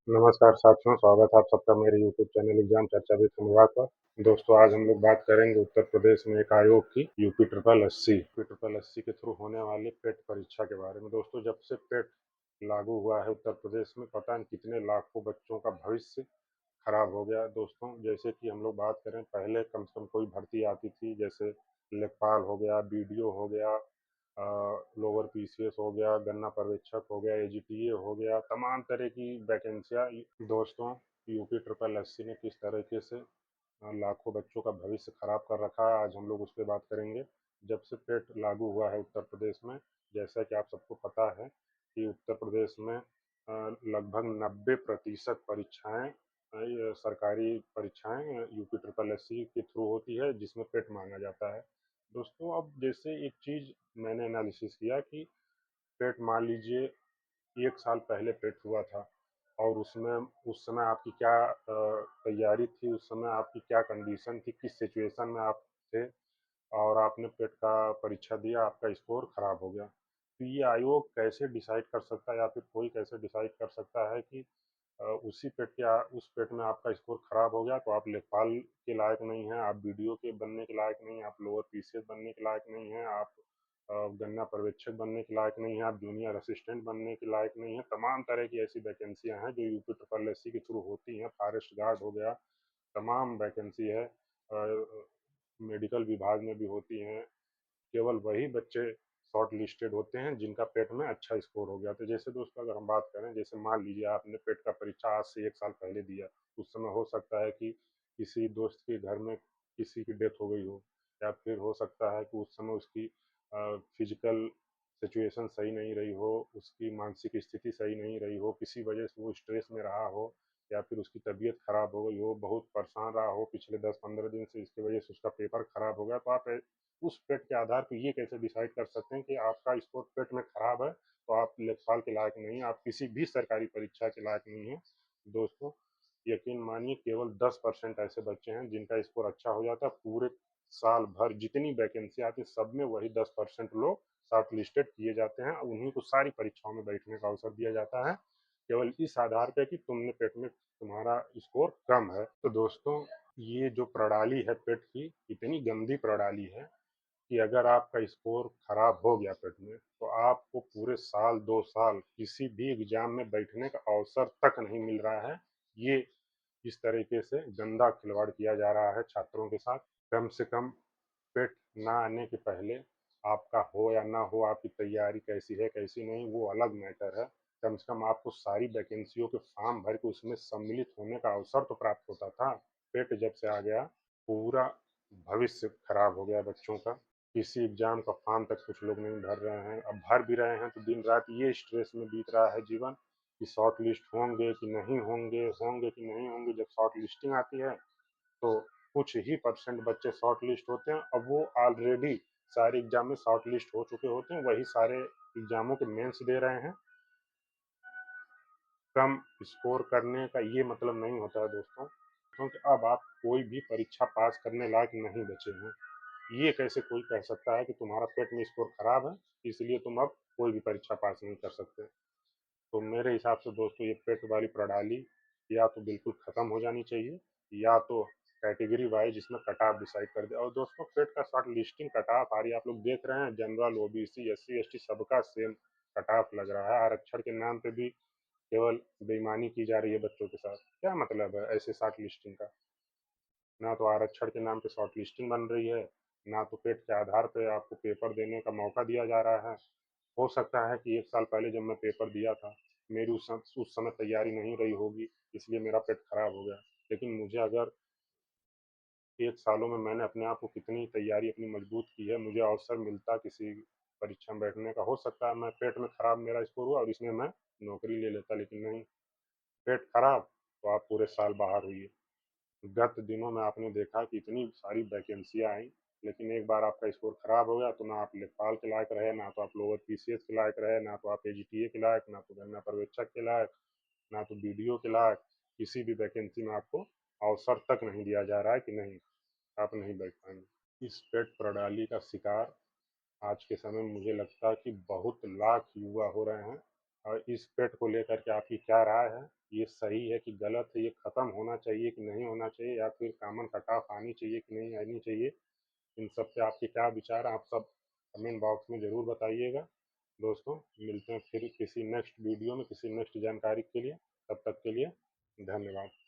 नमस्कार साथियों, स्वागत है आप सबका मेरे यूट्यूब चैनल एग्जाम चर्चा विद अनुराग पर। दोस्तों, आज हम लोग बात करेंगे उत्तर प्रदेश में एक आयोग की यूपी ट्रिपल एससी के थ्रू होने वाली पेट परीक्षा के बारे में। दोस्तों, जब से पेट लागू हुआ है उत्तर प्रदेश में, पता नहीं कितने लाखों बच्चों का भविष्य खराब हो गया है। दोस्तों, जैसे कि हम लोग बात करें, पहले कम से कम कोई भर्ती आती थी, जैसे लेखपाल हो गया, बीडीओ हो गया, लोअर पीसीएस हो गया, गन्ना पर्यवेक्षक हो गया, एजीटीए हो गया, तमाम तरह की वैकेंसियां। दोस्तों, यूपी ट्रिपल एससी ने किस तरीके से लाखों बच्चों का भविष्य खराब कर रखा है, आज हम लोग उस पर बात करेंगे। जब से पेट लागू हुआ है उत्तर प्रदेश में, जैसा कि आप सबको पता है कि उत्तर प्रदेश में लगभग 90% परीक्षाएं, ये सरकारी परीक्षाएं यूपी ट्रिपल एससी के थ्रू होती है, जिसमें पेट मांगा जाता है। दोस्तों, अब जैसे एक चीज़ मैंने एनालिसिस किया कि पेट मान लीजिए 1 साल पहले पेट हुआ था, और उसमें उस समय आपकी क्या तैयारी थी, उस समय आपकी क्या कंडीशन थी, किस सिचुएशन में आप थे, और आपने पेट का परीक्षा दिया, आपका स्कोर खराब हो गया। तो ये आयोग कैसे डिसाइड कर सकता है, या फिर कोई कैसे डिसाइड कर सकता है कि उसी पेट के उस पेट में आपका स्कोर खराब हो गया तो आप लेखपाल के लायक नहीं हैं, आप बीडीओ के बनने के लायक नहीं हैं, आप लोअर पीसीएस बनने के लायक नहीं हैं, आप गन्ना पर्यवेक्षक बनने के लायक नहीं हैं, आप जूनियर असिस्टेंट बनने के लायक नहीं हैं। तमाम तरह की ऐसी वैकेंसियां हैं जो यूपी ट्रिपल एससी के थ्रू होती हैं। फॉरेस्ट गार्ड हो गया, तमाम वैकेंसी है, मेडिकल विभाग में भी होती हैं। केवल वही बच्चे शॉर्ट लिस्टेड होते हैं जिनका पेट में अच्छा स्कोर हो गया। तो जैसे दोस्तों, अगर हम बात करें, जैसे मान लीजिए आपने पेट का परीक्षा आज से 1 साल पहले दिया, उस समय हो सकता है कि किसी दोस्त के घर में किसी की डेथ हो गई हो, या फिर हो सकता है कि उस समय उसकी फिजिकल सिचुएशन सही नहीं रही हो, उसकी मानसिक स्थिति सही नहीं रही हो, किसी वजह से वो स्ट्रेस में रहा हो, या फिर उसकी तबीयत खराब हो गई हो, बहुत परेशान रहा हो पिछले 10-15 दिन से, इसकी वजह से उसका पेपर खराब हो गया। तो आप उस पेट के आधार पर ये कैसे डिसाइड कर सकते हैं कि आपका स्कोर पेट में खराब है तो आप लेखपाल के लायक नहीं हैं, आप किसी भी सरकारी परीक्षा के लायक नहीं हैं। दोस्तों, यकीन मानिए, केवल 10% ऐसे बच्चे हैं जिनका स्कोर अच्छा हो जाता है। पूरे साल भर जितनी वैकेंसी आती है, सब में वही 10% लोग शॉर्ट लिस्टेड किए जाते हैं, उन्हीं को सारी परीक्षाओं में बैठने का अवसर दिया जाता है, केवल इस आधार पर कि तुमने पेट में तुम्हारा स्कोर कम है। तो दोस्तों, ये जो प्रणाली है पेट की, इतनी गंदी प्रणाली है कि अगर आपका स्कोर खराब हो गया पेट में, तो आपको पूरे साल 2 साल किसी भी एग्जाम में बैठने का अवसर तक नहीं मिल रहा है। ये इस तरीके से गंदा खिलवाड़ किया जा रहा है छात्रों के साथ। कम से कम पेट ना आने के पहले आपका हो या ना हो, आपकी तैयारी कैसी है कैसी नहीं, वो अलग मैटर है। कम से कम आपको सारी वैकेंसियों के फॉर्म भर के उसमें सम्मिलित होने का अवसर तो प्राप्त होता था। पेट जब से आ गया, पूरा भविष्य खराब हो गया बच्चों का। किसी एग्जाम का फॉर्म तक कुछ लोग नहीं भर रहे हैं, अब भर भी रहे हैं तो दिन रात ये स्ट्रेस में बीत रहा है जीवन कि शॉर्ट लिस्ट होंगे कि नहीं होंगे, होंगे कि नहीं होंगे। जब शॉर्ट लिस्टिंग आती है तो कुछ ही परसेंट बच्चे शॉर्ट लिस्ट होते हैं, अब वो ऑलरेडी सारे एग्जाम में शॉर्ट लिस्ट हो चुके होते हैं, वही सारे एग्जामों के मेंस दे रहे हैं। कम स्कोर करने का ये मतलब नहीं होता है दोस्तों, क्योंकि अब आप कोई भी परीक्षा पास करने लायक नहीं बचे हैं। ये कैसे कोई कह सकता है कि तुम्हारा पेट में स्कोर खराब है, इसलिए तुम अब कोई भी परीक्षा पास नहीं कर सकते। तो मेरे हिसाब से दोस्तों, ये पेट वाली प्रणाली या तो बिल्कुल खत्म हो जानी चाहिए, या तो कैटेगरी वाइज इसमें कट ऑफ डिसाइड कर दे। और दोस्तों, पेट का शॉर्ट लिस्टिंग कट ऑफ आ रही है, आप लोग देख रहे हैं, जनरल, ओबीसी, एससी, एसटी सबका सेम कट ऑफ लग रहा है। आरक्षण के नाम पे भी केवल बेईमानी की जा रही है बच्चों के साथ। क्या मतलब है ऐसे शॉर्ट लिस्टिंग का? ना तो आरक्षण के नाम पे शॉर्ट लिस्टिंग बन रही है, ना तो पेट के आधार पे आपको पेपर देने का मौका दिया जा रहा है। हो सकता है कि 1 साल पहले जब मैं पेपर दिया था, मेरी उस समय तैयारी नहीं रही होगी, इसलिए मेरा पेट खराब हो गया। लेकिन मुझे अगर 1 सालों में मैंने अपने आप को कितनी तैयारी अपनी मजबूत की है, मुझे अवसर मिलता किसी परीक्षा में बैठने का, हो सकता है मैं पेट में खराब मेरा स्कोर हुआ और इसमें मैं नौकरी ले लेता, लेकिन नहीं। पेट खराब तो आप पूरे साल बाहर हुई। गत दिनों में आपने देखा कि इतनी सारी वैकेंसियां आई, लेकिन एक बार आपका स्कोर खराब हो गया तो ना आप लेखपाल के लायक रहे, ना तो आप लोअर पीसीएस के लायक रहे, ना तो आप एजीटीए के लायक, ना तो गन्ना पर्यवेक्षक के लायक, ना तो बीडीओ के लायक। किसी भी वैकेंसी में आपको अवसर तक नहीं दिया जा रहा है कि नहीं, आप नहीं बैठ पाएंगे। इस पेट प्रणाली का शिकार आज के समय में मुझे लगता है कि बहुत लाख युवा हो रहे हैं। और इस पेट को लेकर के आपकी क्या राय है? ये सही है कि गलत है? ये खत्म होना चाहिए कि नहीं होना चाहिए, या फिर कॉमन कट ऑफ आनी चाहिए कि नहीं आनी चाहिए? इन सब पे आपके क्या विचार हैं? आप सब कमेंट बॉक्स में ज़रूर बताइएगा। दोस्तों, मिलते हैं फिर किसी नेक्स्ट वीडियो में किसी नेक्स्ट जानकारी के लिए। तब तक के लिए धन्यवाद।